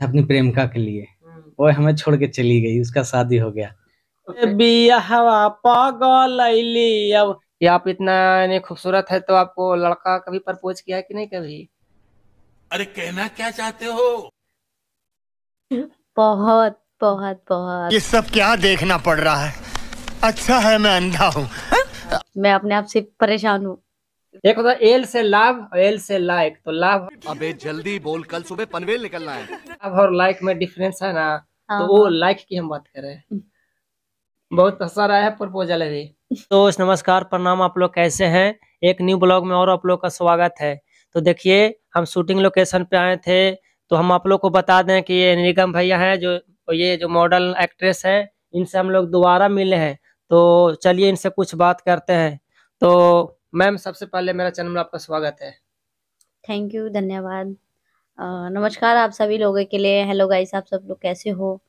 अपनी प्रेमिका के लिए। वो हमें छोड़ के चली गई, उसका शादी हो गया। बियाहवा पागल अइली। अब ये आप इतना यानी खूबसूरत है तो आपको लड़का कभी प्रपोज किया है कि नहीं कभी? अरे कहना क्या चाहते हो? बहुत बहुत बहुत। ये सब क्या देखना पड़ रहा है? अच्छा है मैं अंधा हूँ। मैं अपने आप से परेशान हूँ। एक होता है एल से लाभ और एल से लाइक। तो लाभ अबे जल्दी बोल, कल सुबह पनवेल निकलना है। लाभ और लाइक में डिफरेंस है ना। हाँ तो वो हाँ। लाइक की हम बात कर रहे हैं। बहुत पसंद आया है प्रपोजल अभी। तो नमस्कार प्रणाम, आप लोग कैसे हैं? एक न्यू ब्लॉग में और आप लोग का स्वागत है। तो देखिए हम शूटिंग लोकेशन पे आए थे। तो हम आप लोग को बता दें कि ये निगम भैया हैं, जो ये जो मॉडल एक्ट्रेस है, इनसे हम लोग दोबारा मिले हैं। तो चलिए इनसे कुछ बात करते हैं। तो मैम सबसे पहले मेरा चैनल में आपका स्वागत है। थैंक यू, धन्यवाद। नमस्कार आप सभी लोगों के लिए। हेलो गाइस, आप सब लोग कैसे हो?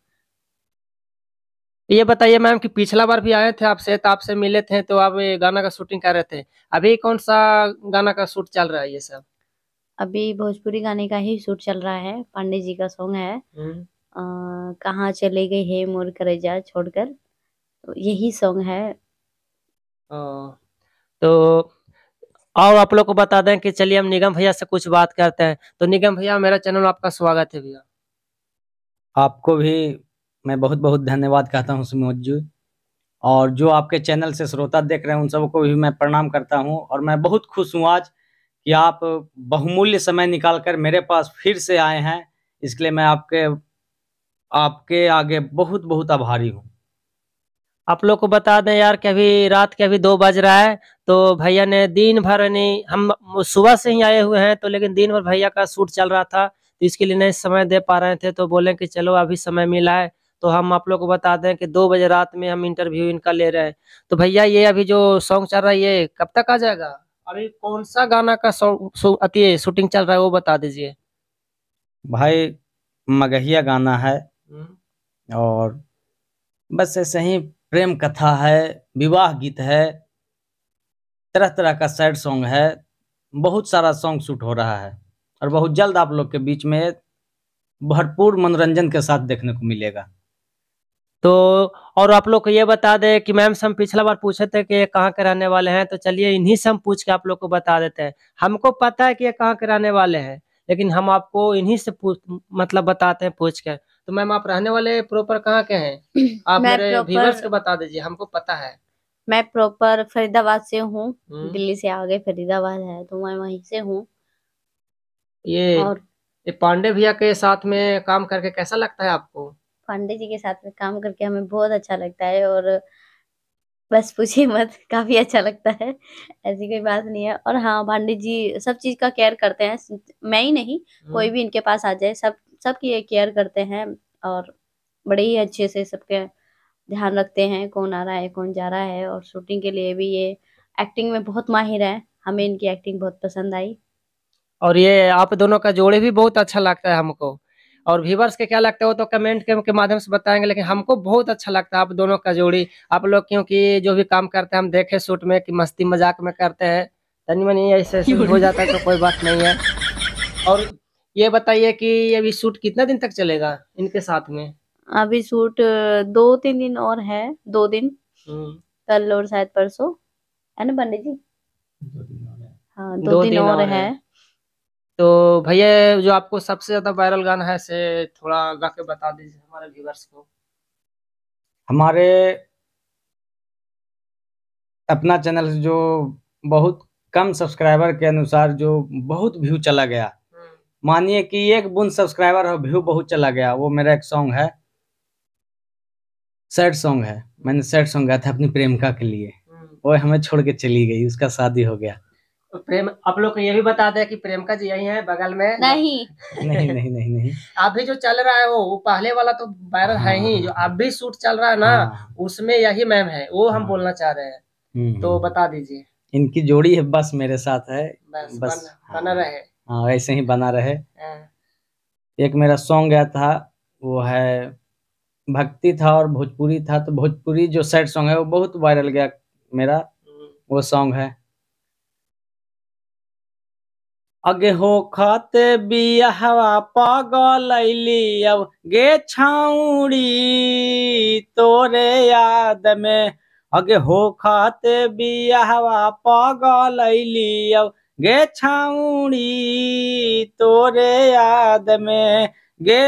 ये बताइए मैम कि पिछला बार भी आए थे आपसे, तो आपसे मिले थे तो आप ये गाना का शूटिंग कर रहे थे। अभी कौन सा गाना का शूट चल रहा है ये सब? अभी भोजपुरी गाने का ही शूट चल रहा है। पांडे जी का सॉन्ग है। कहाँ चले गए हे मोर करेजा छोड़कर, तो यही सॉन्ग है। ओ, तो और आप लोग को बता दें कि चलिए हम निगम भैया से कुछ बात करते हैं। तो निगम भैया मेरा चैनल में आपका स्वागत है भैया। आपको भी मैं बहुत बहुत धन्यवाद कहता हूँ सुमोद जी। और जो आपके चैनल से श्रोता देख रहे हैं उन सबको भी मैं प्रणाम करता हूँ। और मैं बहुत खुश हूँ आज कि आप बहुमूल्य समय निकाल कर मेरे पास फिर से आए हैं। इसके लिए मैं आपके आपके आगे बहुत बहुत आभारी हूँ। आप लोग को बता दें यार कि अभी रात के अभी 2 बज रहा है। तो भैया ने दिन भर नहीं, हम सुबह से ही आए हुए हैं तो, लेकिन दिन भर भैया का शूट चल रहा था तो इसके लिए नहीं समय दे पा रहे थे। तो बोले कि चलो अभी समय मिला है तो हम आप लोग को बता दें कि 2 बजे रात में हम इंटरव्यू इनका ले रहे हैं। तो भैया ये अभी जो सॉन्ग चल रहा है ये कब तक आ जाएगा? अभी कौन सा गाना का सॉन्ग अति शूटिंग चल रहा है वो बता दीजिए। भाई मगहिया गाना है और बस ऐसे ही प्रेम कथा है, विवाह गीत है, तरह तरह का सैड सॉन्ग है। बहुत सारा सॉन्ग शूट हो रहा है और बहुत जल्द आप लोग के बीच में भरपूर मनोरंजन के साथ देखने को मिलेगा। तो और आप लोग को ये बता दें कि मैम से हम पिछला बार पूछे थे कि ये कहाँ के रहने वाले हैं, तो चलिए इन्हीं से हम पूछ के आप लोग को बता देते हैं। हमको पता है कि ये कहाँ के रहने वाले हैं, लेकिन हम आपको इन्हीं से पूछ मतलब बताते हैं पूछ के। तो मैम आप रहने वाले प्रॉपर कहाँ के हैं? आप मैं मेरे व्यूवर्स को प्रॉपर बता दीजिए, हमको पता है। मैं प्रॉपर फरीदाबाद से हूँ। हम्म। दिल्ली से आगे फरीदाबाद है तो मैं वहीं से हूँ। ये और ये पांडे भैया के साथ में काम करके कैसा लगता है आपको? पांडे जी के साथ में काम करके हमें बहुत अच्छा लगता है। और बस पूछिए मत, काफी अच्छा लगता है। ऐसी कोई बात नहीं है। और हाँ, पांडे जी सब चीज का केयर करते हैं। मैं ही नहीं, कोई भी इनके पास आ जाए, सब सबकी केयर करते हैं। और बड़े ही अच्छे से सबके ध्यान रखते हैं, कौन आ रहा है कौन जा रहा है। और शूटिंग के लिए भी ये एक्टिंग में बहुत माहिर है। हमें इनकी एक्टिंग बहुत पसंद आई। और ये आप दोनों का जोड़ी भी बहुत अच्छा लगता है हमको। और व्यूवर्स के क्या लगता है वो तो कमेंट के माध्यम से बताएंगे, लेकिन हमको बहुत अच्छा लगता है आप दोनों का जोड़ी। आप लोग क्योंकि जो भी काम करते हैं हम देखे शूट में कि मस्ती मजाक में करते हैं, तनी मनी ऐसे ऐसे भी हो जाता है तो कोई बात नहीं है। और ये बताइए कि अभी शूट कितना दिन तक चलेगा इनके साथ में? अभी शूट 2-3 दिन और है। 2 दिन, हम्म, कल और शायद परसों, है ना पंडित जी? हाँ, दो दो दिन दिन और और है। है। तो भैया जो आपको सबसे ज्यादा वायरल गाना है से थोड़ा गा के बता दीजिए हमारे व्यूवर्स को। हमारे अपना चैनल जो बहुत कम सब्सक्राइबर के अनुसार जो बहुत व्यू चला गया, मानिए कि एक बूंद सब्सक्राइबर और व्यू बहुत चला गया, वो मेरा एक सॉन्ग है, सैड सॉन्ग है। मैंने सैड सॉन्ग गाया था अपनी प्रेमिका के लिए। वो हमें छोड़ के चली गई, उसका शादी हो गया। तो प्रेम आप लोग को ये भी बता दें कि प्रेमिका जी यही है बगल में। नहीं। नहीं नहीं नहीं नहीं। अभी जो चल रहा है वो पहले वाला तो वायरल है ही, जो अब भी शूट चल रहा है ना हाँ। उसमें यही मैम है, वो हम हाँ। बोलना चाह रहे हैं। तो बता दीजिए। इनकी जोड़ी है बस मेरे साथ है। बस बस बना रहे। हाँ ऐसे ही बना रहे। हाँ। एक मेरा सॉन्ग गया था, वो है भक्ति था और भोजपुरी था। तो भोजपुरी जो सैड सॉन्ग है वो बहुत वायरल गया मेरा, वो सॉन्ग है। अगे हो खाते बियाहवा पगलैली अब गे छाउड़ी तोरे याद में। अगे हो खाते बियाहवा पगलैली अब गे छाउड़ी तोरे याद में। गे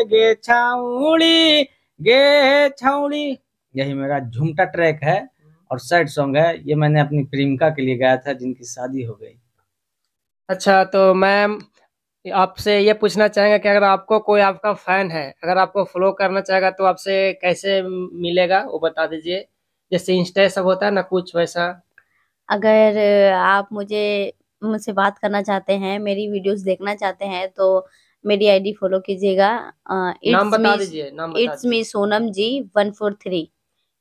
गे छाउड़ी गे छाउड़ी। यही मेरा झुमटा ट्रैक है और सैड सॉन्ग है। ये मैंने अपनी प्रेमिका के लिए गाया था जिनकी शादी हो गई। अच्छा, तो मैम आपसे ये पूछना चाहेंगे कि अगर आपको कोई आपका फैन है, अगर आपको फॉलो करना चाहेगा तो आपसे कैसे मिलेगा वो बता दीजिए। जैसे इंस्टा सब होता है ना, कुछ वैसा। अगर आप मुझसे बात करना चाहते हैं, मेरी वीडियोस देखना चाहते हैं, तो मेरी आईडी फॉलो कीजिएगा। नाम बता दीजिए, नाम बता it's me Sonam ji 143।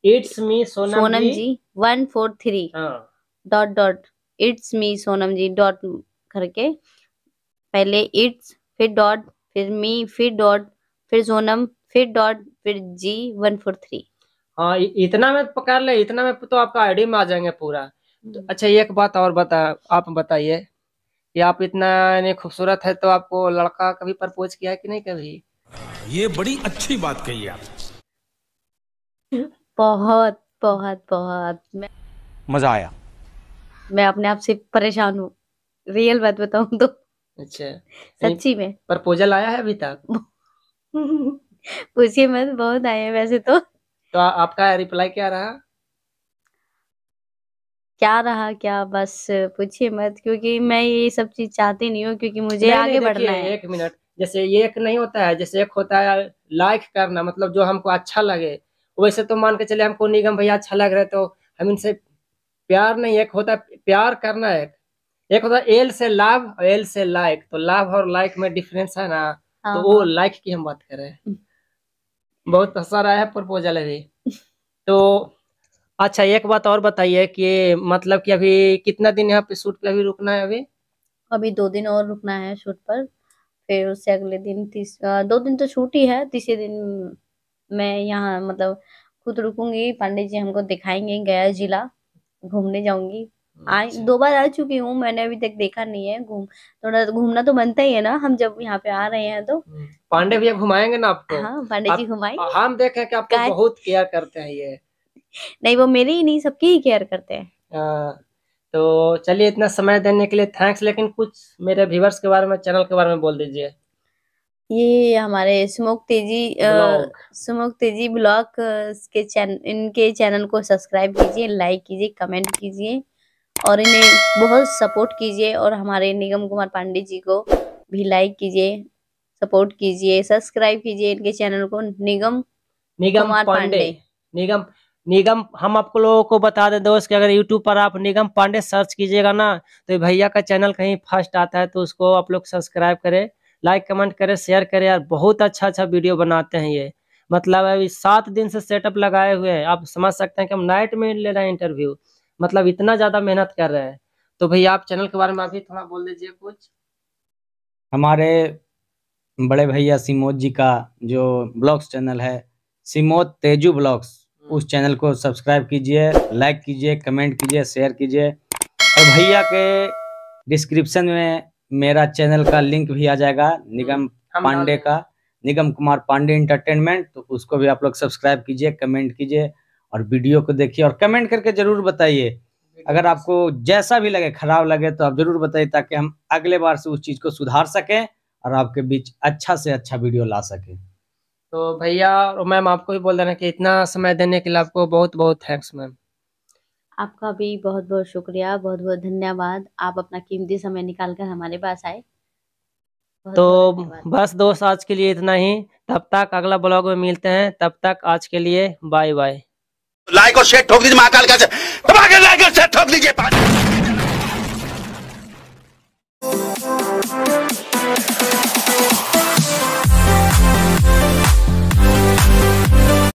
It's me Sonam ji 143 dot it's me Sonam ji dot करके, पहले इट्स फिर डॉट फिर मी फिर डॉट फिर सोनम फिर डॉट फिर जी 143। हाँ, इतना में पकड़ ले, इतना में तो आपका आईडी में आ जाएंगे पूरा। तो अच्छा, एक बात और आप बताइए कि आप इतना यानी खूबसूरत है तो आपको लड़का कभी प्रपोज किया है कि नहीं कभी? ये बड़ी अच्छी बात कही आप। बहुत बहुत बहुत मजा आया। मैं अपने आप से परेशान हूँ, रियल बात बताऊं तो। अच्छा, सच्ची में प्रपोजल आया है अभी तक? पूछिए मत, बहुत आए हैं वैसे तो। आपका रिप्लाई क्या रहा? क्या बस पूछिए मत, क्योंकि मैं ये सब चीज चाहती नहीं हूँ, क्योंकि मुझे आगे बढ़ना है। एक मिनट, जैसे ये एक नहीं होता है, जैसे एक होता है लाइक करना, मतलब जो हमको अच्छा लगे। वैसे तो मान के चले हमको निगम भैया अच्छा लग रहा है तो हम इनसे प्यार नहीं, एक होता है प्यार करना, एक होता है एल से लव और एल से लाइक। तो लव और लाइक में डिफरेंस है ना, तो वो लाइक की हम बात कर रहे हैं। बहुत सारा है प्रपोजल अभी तो। अच्छा, एक बात और बताइए कि मतलब कि अभी कितना दिन यहाँ पे शूट पे अभी रुकना है? अभी 2 दिन और रुकना है शूट पर, फिर उससे अगले दिन 2 दिन तो शूट ही है, तीसरे दिन मैं यहाँ मतलब खुद रुकूंगी। पांडे जी हमको दिखाएंगे, गया जिला घूमने जाऊंगी। 2 बार आ चुकी हूँ मैंने, अभी तक देखा नहीं है। थोड़ा घूमना तो बनता ही है ना, हम जब यहाँ पे आ रहे हैं तो। पांडे भैया घुमाएंगे ना आपको? हाँ, पांडे जी घुमाएंगे। हम देखे कि आपको बहुत केयर करते हैं ये। नहीं, वो मेरी ही नहीं, सबकी ही केयर करते हैं। तो चलिए, इतना समय देने के लिए थैंक्स। लेकिन कुछ मेरे व्यूअर्स के बारे में, चैनल के बारे में बोल दीजिए। ये हमारे सुमुख तेजी ब्लॉग के इनके चैनल को सब्सक्राइब कीजिए, लाइक कीजिए, कमेंट कीजिए और इन्हें बहुत सपोर्ट कीजिए। और हमारे निगम कुमार पांडे जी को भी लाइक कीजिए, सपोर्ट कीजिए, सब्सक्राइब कीजिए इनके चैनल को, निगम कुमार पांडे। निगम हम आपको लोगों को बता दें दोस्त कि अगर YouTube पर आप निगम पांडे सर्च कीजिएगा ना, तो भैया का चैनल कहीं फर्स्ट आता है, तो उसको आप लोग सब्सक्राइब करें, लाइक कमेंट करें, शेयर करें। यार बहुत अच्छा वीडियो बनाते हैं ये। मतलब अभी 7 दिन से सेटअप लगाए हुए हैं। आप समझ सकते हैं कि हम नाइट में ले रहे हैं इंटरव्यू, मतलब इतना ज्यादा मेहनत कर रहे हैं। तो भैया आप चैनल के बारे में अभी थोड़ा बोल दीजिए कुछ। हमारे बड़े भैया सिमोद जी का जो ब्लॉग्स चैनल है, सिमोद तेजू ब्लॉग्स, उस चैनल को सब्सक्राइब कीजिए, लाइक कीजिए, कमेंट कीजिए, शेयर कीजिए। और भैया के डिस्क्रिप्शन में मेरा चैनल का लिंक भी आ जाएगा, निगम पांडे का, निगम कुमार पांडे एंटरटेनमेंट। तो उसको भी आप लोग सब्सक्राइब कीजिए, कमेंट कीजिए और वीडियो को देखिए और कमेंट करके जरूर बताइए। अगर आपको जैसा भी लगे, खराब लगे तो आप जरूर बताइए, ताकि हम अगले बार से उस चीज को सुधार सकें और आपके बीच अच्छा से अच्छा वीडियो ला सके। तो भैया और मैम आपको भी बोल देना कि इतना समय देने के लिए आपको बहुत बहुत थैंक्स मैम। आपका भी बहुत बहुत शुक्रिया, बहुत बहुत धन्यवाद। आप अपना कीमती समय निकाल कर हमारे पास आए। तो बस दोस्त, आज के लिए इतना ही। तब तक अगला ब्लॉग में मिलते हैं। तब तक आज के लिए बाय बाय। लाइक और शेयर ठोक दीजिए, महाकाल का लाइक और शेयर ठोक दीजिए।